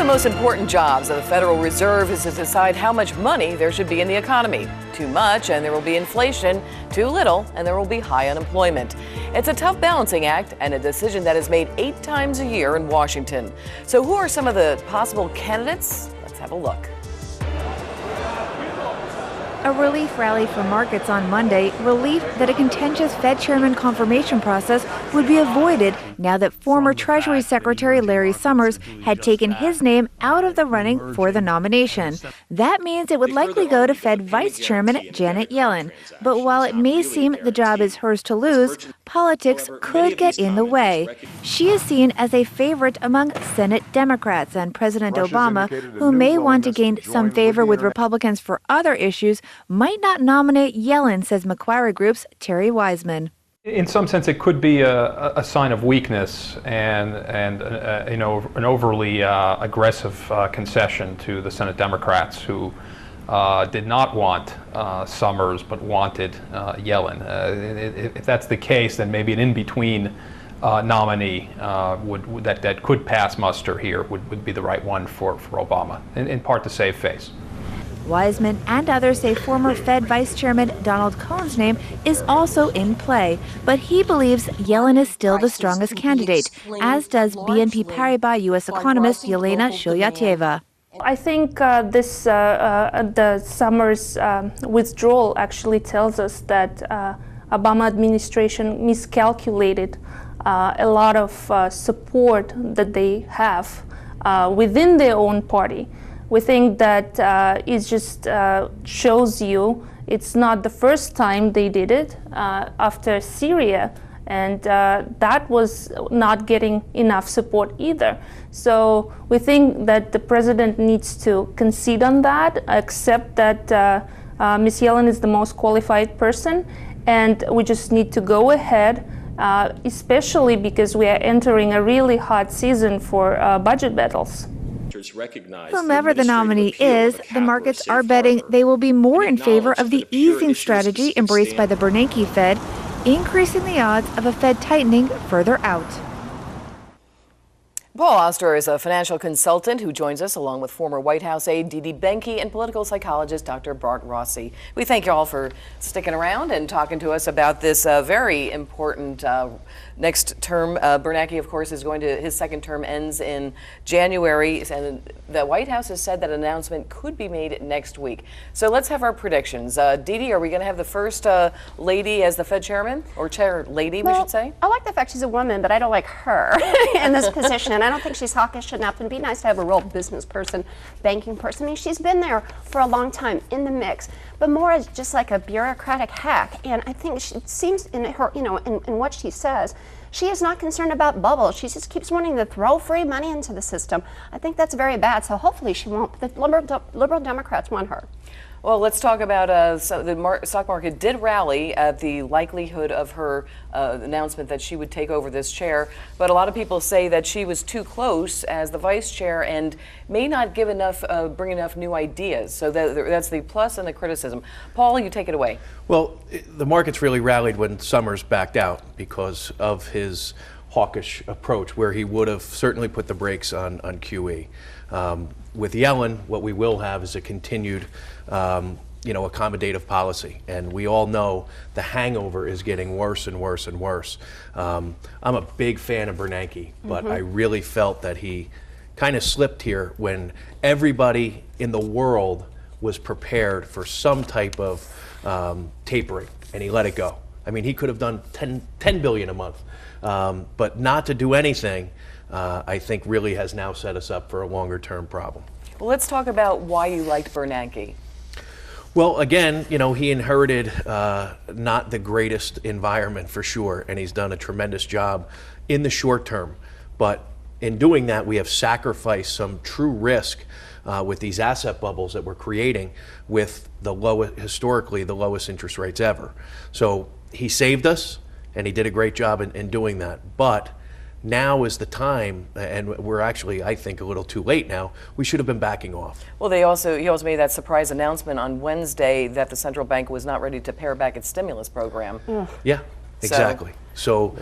most important jobs of the Federal Reserve is to decide how much money there should be in the economy. Too much and there will be inflation. Too little and there will be high unemployment. It's a tough balancing act and a decision that is made 8 times a year in Washington. So who are some of the possible candidates? Let's have a look. A relief rally for markets on Monday, relief that a contentious Fed chairman confirmation process would be avoided now that former Treasury Secretary Larry Summers had taken his name out of the running for the nomination. That means it would likely go to Fed Vice Chairman Janet Yellen. But while it may seem the job is hers to lose, politics could get in the way. She is seen as a favorite among Senate Democrats, and President Obama, who may want to gain some favor with Republicans for other issues, might not nominate Yellen, says Macquarie Group's Terry Wiseman. In some sense, it could be a sign of weakness and an overly aggressive concession to the Senate Democrats, who did not want Summers but wanted Yellen. If that's the case, then maybe an in-between nominee that could pass muster here would be the right one for Obama, in part to save face. Wiseman and others say former Fed Vice Chairman Donald Kohn's name is also in play, but he believes Yellen is still the strongest candidate, as does BNP Paribas U.S. economist Yelena Shoyatieva. I think the Summers withdrawal actually tells us that Obama administration miscalculated a lot of support that they have within their own party. We think that it just shows you it's not the first time they did it after Syria, and that was not getting enough support either. So we think that the president needs to concede on that, accept that Ms. Yellen is the most qualified person, and we just need to go ahead, especially because we are entering a really hot season for budget battles. Whomever the nominee is, the markets are betting they will be more in favor of the easing strategy embraced by the Bernanke Fed, increasing the odds of a Fed tightening further out. Paul Auster is a financial consultant who joins us along with former White House aide Dee Dee Benkie and political psychologist Dr.Bart Rossi. We thank you all for sticking around and talking to us about this very important next term. Bernanke, of course, is going to, his second term ends in January, and the White House has said that an announcement could be made next week. So let's have our predictions. Dee Dee, are we going to have the first lady as the Fed chairman, or chair lady, we should say? I like the fact she's a woman, but I don't like her in this position. And I don't think she's hawkish enough. It'd be nice to have a real business person, banking person. I mean, she's been there for a long time in the mix, but more as just like a bureaucratic hack. And I think she seems in her, in what she says, she is not concerned about bubbles. She just keeps wanting to throw free money into the system. I think that's very bad. So hopefully she won't. The liberal Democrats want her. Well, let's talk about so the stock market did rally at the likelihood of her announcement that she would take over this chair. But a lot of people say that she was too close as the vice chair and may not give enough, bring enough new ideas. So that's the plus and the criticism. Paul, you take it away. Well, the markets really rallied when Summers backed out because of his hawkish approach, where he would have certainly put the brakes on QE. With Yellen, what we will have is a continued accommodative policy. And we all know the hangover is getting worse and worse and worse. I'm a big fan of Bernanke, but I really felt that he kind of slipped here when everybody in the world was prepared for some type of tapering, and he let it go. I mean, he could have done 10 billion a month, but not to do anything, I think really has now set us up for a longer term problem. Well, let's talk about why you liked Bernanke. Well, again, he inherited not the greatest environment for sure, and he's done a tremendous job in the short term. But in doing that, we have sacrificed some true risk with these asset bubbles that we're creating with historically the lowest interest rates ever. So he saved us, and he did a great job in doing that. But now is the time, and we're actually, I think, a little too late now. We should have been backing off. Well, he also made that surprise announcement on Wednesday that the central bank was not ready to pare back its stimulus program. Yeah. Exactly. So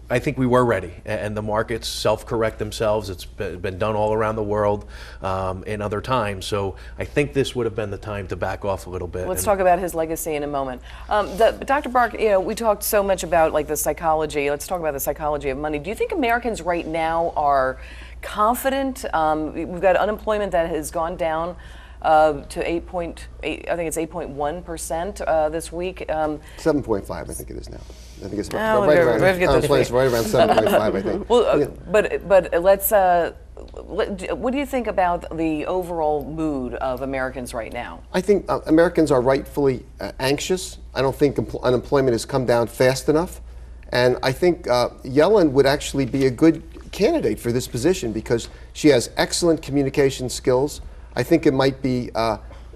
I think we were ready, and the markets self-correct themselves. It's been done all around the world in other times. So I think this would have been the time to back off a little bit. Let's talk about his legacy in a moment. Dr. Bart, we talked so much about like the psychology. Let's talk about the psychology of money. Do you think Americans right now are confident? We've got unemployment that has gone down to 8.8. I think it's 8.1% this week. 7.5, I think it is now. I think it's right around 7.5, I think. Well, but let's. What do you think about the overall mood of Americans right now? I think Americans are rightfully anxious. I don't think unemployment has come down fast enough. And I think Yellen would actually be a good candidate for this position because she has excellent communication skills. I think it might be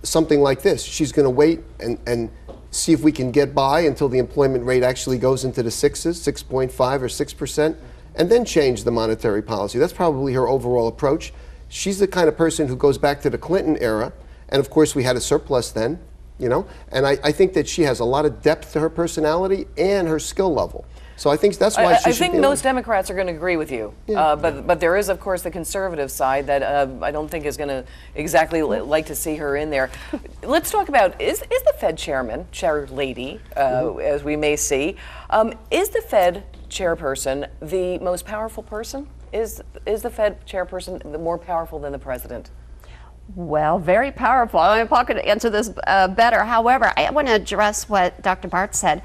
something like this. She's going to wait and see if we can get by until the employment rate actually goes into the 6.5 or 6%, and then change the monetary policy. That's probably her overall approach. She's the kind of person who goes back to the Clinton era, and of course we had a surplus then, and I think that she has a lot of depth to her personality and her skill level. So I think that's why I think most Democrats are going to agree with you, but there is, of course, the conservative side that I don't think is going to exactly like to see her in there. Let's talk about is the Fed chair lady, as we may see, is the Fed chairperson the most powerful person? Is the Fed chairperson more powerful than the president? Well, very powerful. I'm not going to answer this better. However, I want to address what Dr. Bart said.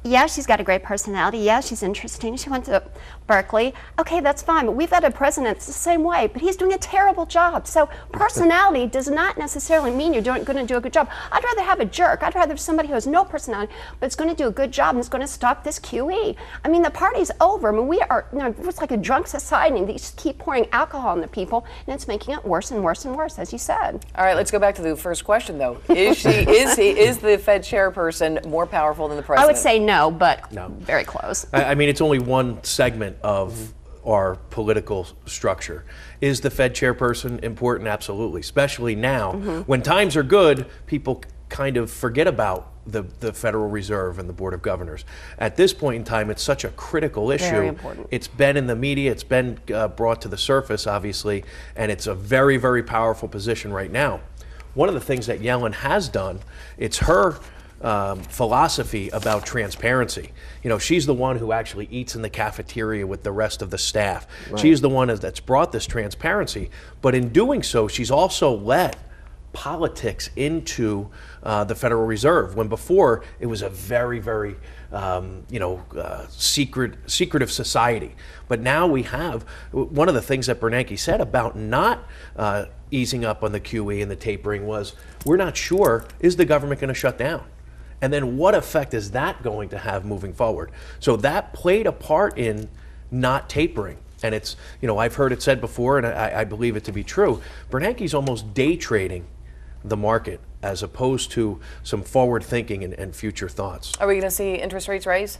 Yeah, she's got a great personality. Yeah, she's interesting. She went to Berkeley. Okay, that's fine. But we've had a president that's the same way, but he's doing a terrible job. So personality does not necessarily mean you're going to do a good job. I'd rather have a jerk. I'd rather have somebody who has no personality, but is going to do a good job and is going to stop this QE. I mean, the party's over. I mean, we are, it's like a drunk society. And they just keep pouring alcohol on the people, and it's making it worse and worse and worse, as you said. All right, let's go back to the first question, though. Is the Fed chairperson more powerful than the president? I would say no, but very close. I mean, it's only one segment of our political structure. Is the Fed chairperson important? Absolutely, especially now. When times are good, people kind of forget about the Federal Reserve and the Board of Governors. At this point in time, it's such a critical issue. Very important. It's been in the media, it's been brought to the surface, obviously, and it's a very, very powerful position right now. One of the things that Yellen has done, it's her philosophy about transparency. She's the one who actually eats in the cafeteria with the rest of the staff. Right. She's the one that's brought this transparency. But in doing so, she's also let politics into the Federal Reserve, when before it was a very, very secretive society. But now we have one of the things that Bernanke said about not easing up on the QE and the tapering was, we're not sure, is the government going to shut down? And then what effect is that going to have moving forward? So that played a part in not tapering. And it's, I've heard it said before, and I believe it to be true, Bernanke's almost day trading the market as opposed to some forward thinking and future thoughts. Are we going to see interest rates rise?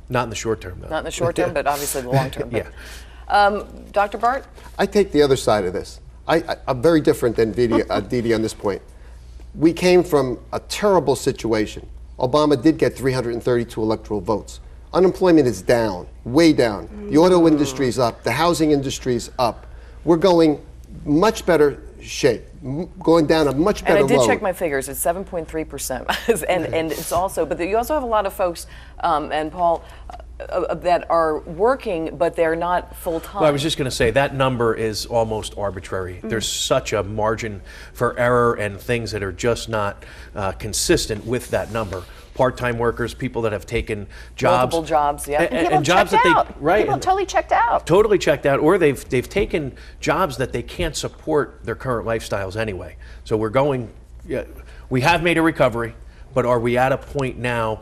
Not in the short term, though. Not in the short term, but obviously the long term. Yeah. Dr. Bart? I take the other side of this. I'm very different than Dee Dee on this point. We came from a terrible situation. Obama did get 332 electoral votes. Unemployment is down, way down. The auto industry is up. The housing industry is up. We're going much better shape, going down a much better load. And I did check my figures. It's 7.3%, and it's also, but you also have a lot of folks, and Paul, that are working, but they're not full-time. Well, I was just going to say that number is almost arbitrary. There's such a margin for error and things that are just not consistent with that number. Part-time workers, people that have taken jobs, multiple jobs, yeah, and jobs that people totally checked out. Totally checked out, or they've taken jobs that they can't support their current lifestyles anyway. So we have made a recovery, but are we at a point now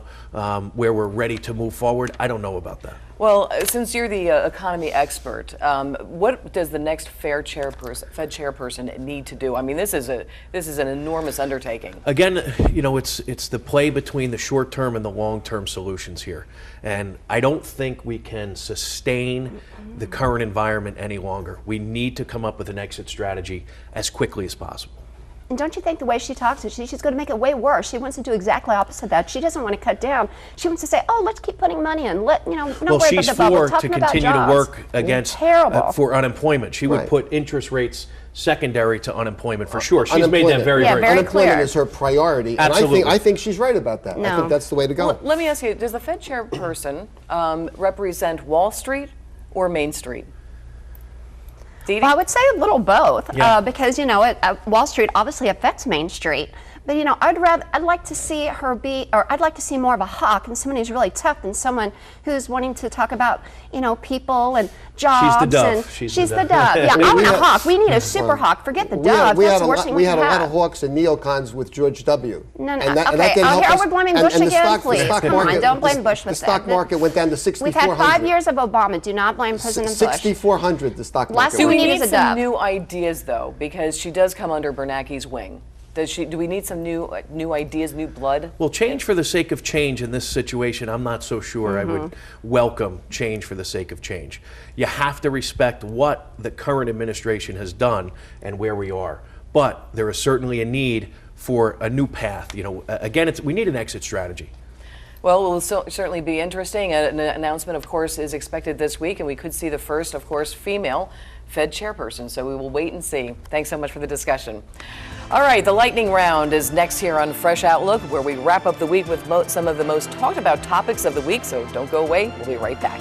where we're ready to move forward? I don't know about that. Well, since you're the economy expert, what does the next Fed chairperson need to do? I mean, this is an enormous undertaking. Again, it's the play between the short-term and the long-term solutions here, and I don't think we can sustain the current environment any longer. We need to come up with an exit strategy as quickly as possible. And don't you think the way she talks, she's going to make it way worse. She wants to do exactly opposite of that. She doesn't want to cut down. She wants to say, oh, let's keep putting money in. Not worry about the bubble. She's for to continue to work against for unemployment. She would put interest rates secondary to unemployment for sure. She's made that very, very clear. Unemployment is her priority. Absolutely. And I think she's right about that. I think that's the way to go. Well, let me ask you, does the Fed chairperson represent Wall Street or Main Street? Dee Dee? Well, I would say a little both, because Wall Street obviously affects Main Street. But I'd like to see her I'd like to see more of a hawk and someone who's really tough than someone who's wanting to talk about people and jobs. She's the dove. And she's the dove. Yeah, I want a hawk. We need a super hawk. Forget the dove. That's the worst thing we had can a lot have. of hawks and neocons with George W. No. And that Okay. didn't help us. We're blaming Bush again, please. Come on, don't blame Bush with that. The stock market went down to 6,400. We've had 5 years of Obama. Do not blame President Bush. 6,400. The stock market. Last Do we need need is a some dove. new ideas, though, because she does come under Bernanke's wing? Do we need some new ideas, new blood? Well, change for the sake of change in this situation, I'm not so sure I would welcome change for the sake of change. You have to respect what the current administration has done and where we are. But there is certainly a need for a new path. Again, we need an exit strategy. Well, it will certainly be interesting. An announcement, of course, is expected this week, and we could see the first, of course, female Fed chairperson. So we will wait and see. Thanks so much for the discussion. All right, the lightning round is next here on Fresh Outlook, where we wrap up the week with some of the most talked about topics of the week. So don't go away. We'll be right back.